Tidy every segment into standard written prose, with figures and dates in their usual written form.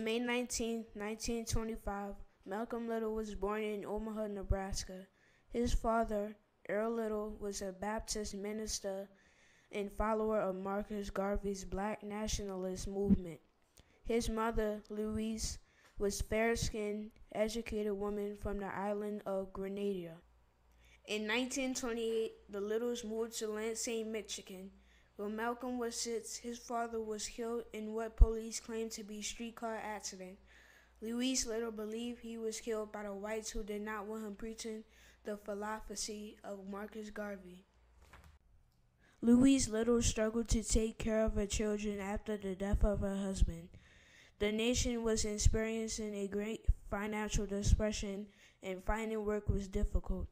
On May 19, 1925, Malcolm Little was born in Omaha, Nebraska. His father, Earl Little, was a Baptist minister and follower of Marcus Garvey's Black nationalist movement. His mother, Louise, was a fair-skinned, educated woman from the island of Grenada. In 1928, the Littles moved to Lansing, Michigan. When Malcolm was 6, his father was killed in what police claimed to be a streetcar accident. Louise Little believed he was killed by the whites who did not want him preaching the philosophy of Marcus Garvey. Louise Little struggled to take care of her children after the death of her husband. The nation was experiencing a great financial depression, and finding work was difficult.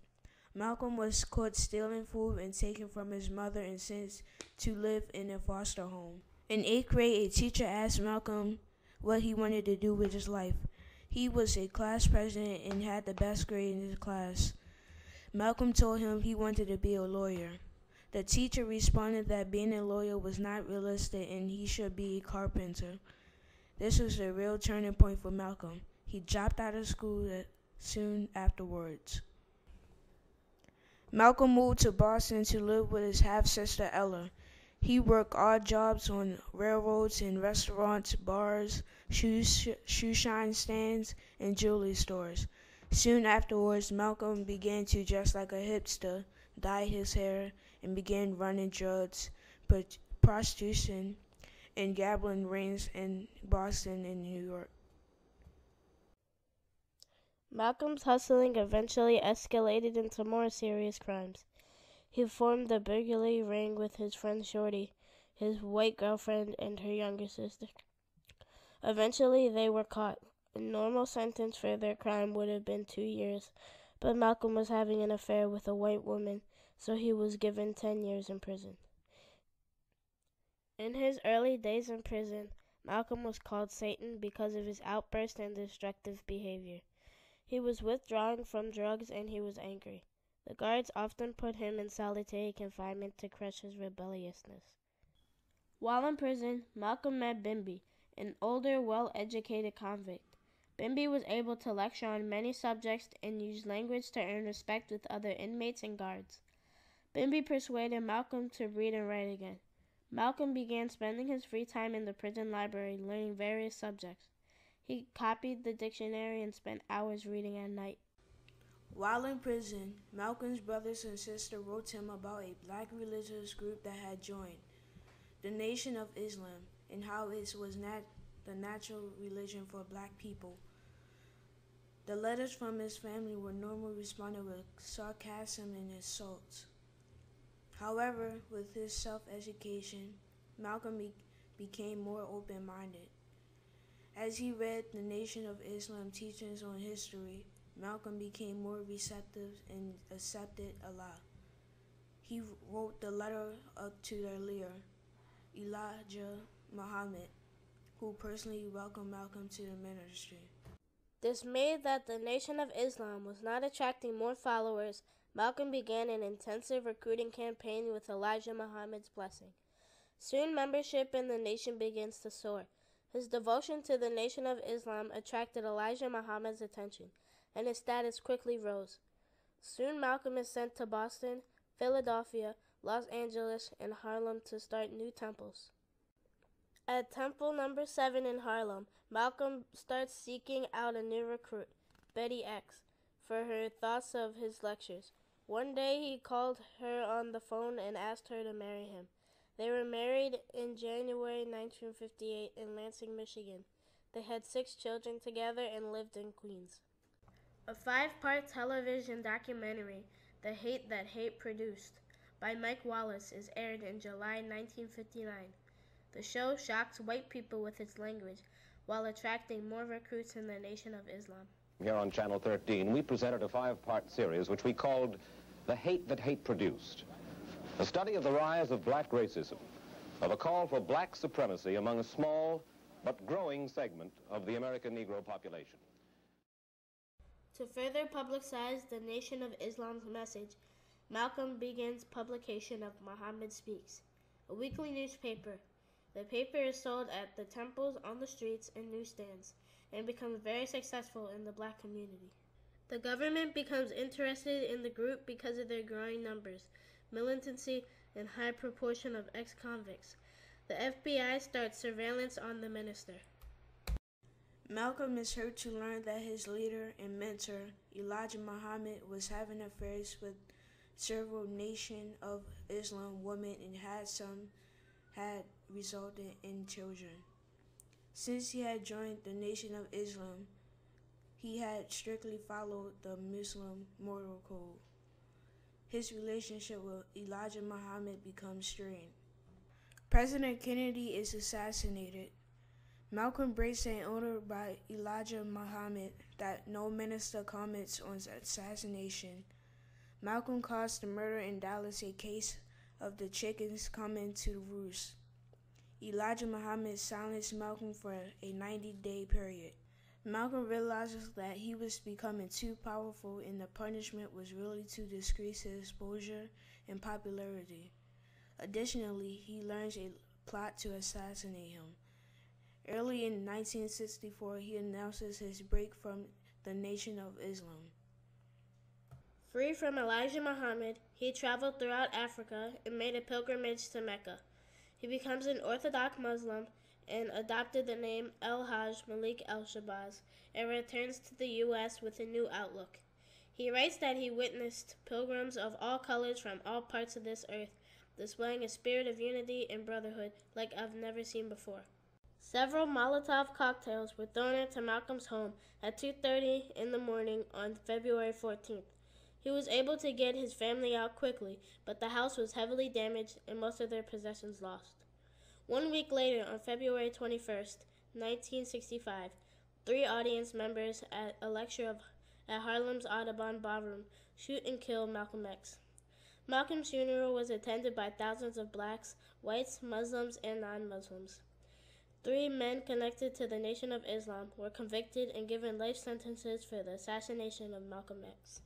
Malcolm was caught stealing food and taken from his mother and sent to live in a foster home. In 8th grade, a teacher asked Malcolm what he wanted to do with his life. He was a class president and had the best grade in his class. Malcolm told him he wanted to be a lawyer. The teacher responded that being a lawyer was not realistic and he should be a carpenter. This was a real turning point for Malcolm. He dropped out of school soon afterwards. Malcolm moved to Boston to live with his half-sister Ella. He worked odd jobs on railroads and restaurants, bars, shoe shine stands, and jewelry stores. Soon afterwards, Malcolm began to dress like a hipster, dye his hair, and began running drugs, prostitution, and gambling rings in Boston and New York. Malcolm's hustling eventually escalated into more serious crimes. He formed a burglary ring with his friend Shorty, his white girlfriend, and her younger sister. Eventually, they were caught. A normal sentence for their crime would have been 2 years, but Malcolm was having an affair with a white woman, so he was given 10 years in prison. In his early days in prison, Malcolm was called Satan because of his outbursts and destructive behavior. He was withdrawing from drugs and he was angry. The guards often put him in solitary confinement to crush his rebelliousness. While in prison, Malcolm met Bimby, an older, well-educated convict. Bimby was able to lecture on many subjects and use language to earn respect with other inmates and guards. Bimby persuaded Malcolm to read and write again. Malcolm began spending his free time in the prison library learning various subjects. He copied the dictionary and spent hours reading at night. While in prison, Malcolm's brothers and sisters wrote him about a black religious group that had joined the Nation of Islam and how it was the natural religion for black people. The letters from his family were normally responded with sarcasm and insults. However, with his self-education, Malcolm became more open-minded. As he read the Nation of Islam teachings on history, Malcolm became more receptive and accepted Allah. He wrote the letter to their leader, Elijah Muhammad, who personally welcomed Malcolm to the ministry. Dismayed that the Nation of Islam was not attracting more followers, Malcolm began an intensive recruiting campaign with Elijah Muhammad's blessing. Soon membership in the nation begins to soar. His devotion to the Nation of Islam attracted Elijah Muhammad's attention, and his status quickly rose. Soon Malcolm is sent to Boston, Philadelphia, Los Angeles, and Harlem to start new temples. At Temple No. 7 in Harlem, Malcolm starts seeking out a new recruit, Betty X, for her thoughts of his lectures. One day he called her on the phone and asked her to marry him. They were married in January 1958 in Lansing, Michigan. They had 6 children together and lived in Queens. A 5-part television documentary, The Hate That Hate Produced, by Mike Wallace is aired in July 1959. The show shocks white people with its language while attracting more recruits in the Nation of Islam. Here on Channel 13, we presented a 5-part series which we called The Hate That Hate Produced. A study of the rise of black racism, of a call for black supremacy among a small but growing segment of the American Negro population. To further publicize the Nation of Islam's message, Malcolm begins publication of Muhammad Speaks, a weekly newspaper. The paper is sold at the temples, on the streets, and newsstands. and becomes very successful in the black community. The government becomes interested in the group because of their growing numbers, militancy, and high proportion of ex-convicts. The FBI starts surveillance on the minister. Malcolm is hurt to learn that his leader and mentor, Elijah Muhammad, was having affairs with several Nation of Islam women and had resulted in children. Since he had joined the Nation of Islam, he had strictly followed the Muslim moral code. His relationship with Elijah Muhammad becomes strained. President Kennedy is assassinated. Malcolm breaks an order by Elijah Muhammad that no minister comments on assassination. Malcolm calls the murder in Dallas a case of the chickens coming to roost. Elijah Muhammad silenced Malcolm for a 90-day period. Malcolm realizes that he was becoming too powerful and the punishment was really to decrease his exposure and popularity. Additionally, he learns a plot to assassinate him. Early in 1964, he announces his break from the Nation of Islam. Free from Elijah Muhammad, he traveled throughout Africa and made a pilgrimage to Mecca. He becomes an Orthodox Muslim and adopted the name El-Hajj Malik El-Shabazz and returns to the U.S. with a new outlook. He writes that he witnessed pilgrims of all colors from all parts of this earth, displaying a spirit of unity and brotherhood like I've never seen before. Several Molotov cocktails were thrown into Malcolm's home at 2:30 in the morning on February 14th. He was able to get his family out quickly, but the house was heavily damaged and most of their possessions lost. 1 week later, on February 21st, 1965, 3 audience members at a lecture at Harlem's Audubon Ballroom shoot and kill Malcolm X. Malcolm's funeral was attended by thousands of blacks, whites, Muslims, and non-Muslims. 3 men connected to the Nation of Islam were convicted and given life sentences for the assassination of Malcolm X.